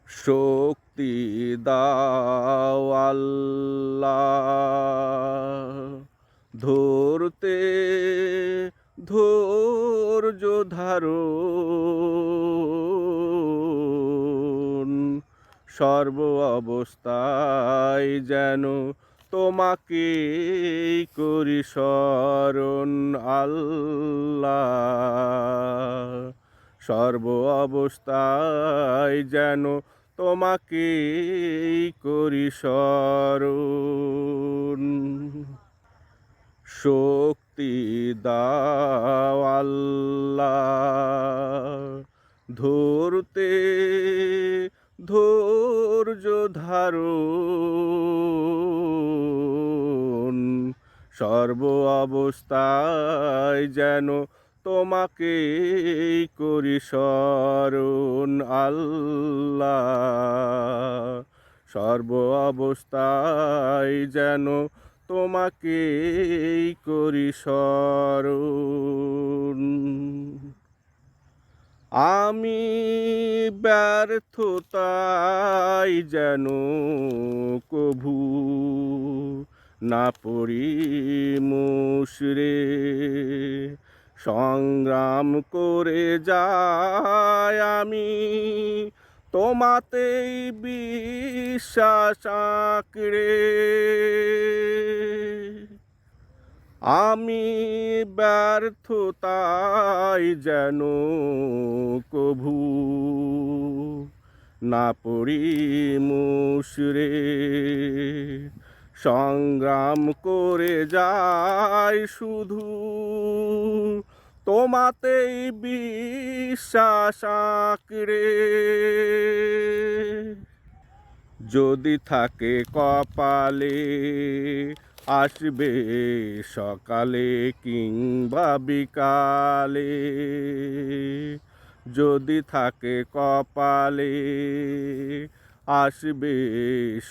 শক্তি দাও আল্লাহ, ধরতে ধৈর্য ধারণ, সর্ব অবস্থায় যেন তোমাকে করি স্মরণ আল্লাহ। সর্ব অবস্থায় যেন তোমাকে করি স্মরণ। শক্তি দাও আল্লাহ, ধরতে ধৈর্য ধারণ, সর্ব অবস্থায় যেন তোমাকে করি স্মরণ আল্লাহ। সর্ব অবস্থায় যেন তোমাকে করি স্মরণ। আমি ব্যর্থতায় যেন কভু না পড়ি মুষড়ে, সংগ্রাম করে যাই আমি তোমাতেই বিশ্বাস আঁকড়ে। আমি ব্যর্থতায় যেন কভু না পড়ি মুষড়ে, সংগ্রাম করে যাই শুধু তোমাতেই বিশ্বাস আঁকড়ে। যদি থাকে কপালে আসবে সকালে কিংবা বিকালে, যদি থাকে কপালে আসবে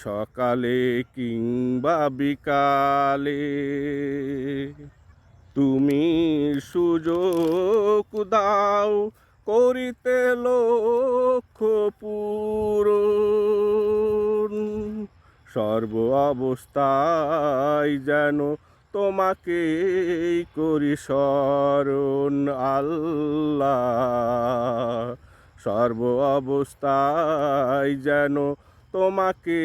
সকালে কিংবা বিকালে, তুমি সুযোগ দাও করিতে লক্ষ্য পূরণ, সর্ব অবস্থায় যেন তোমাকে করি স্মরণ আল্লাহ। সর্ব অবস্থায় যেন তোমাকে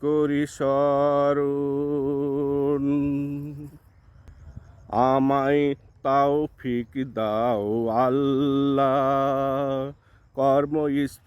করি স্মরণ। আমায় তৌফিক দাও আল্লাহ, কর্ম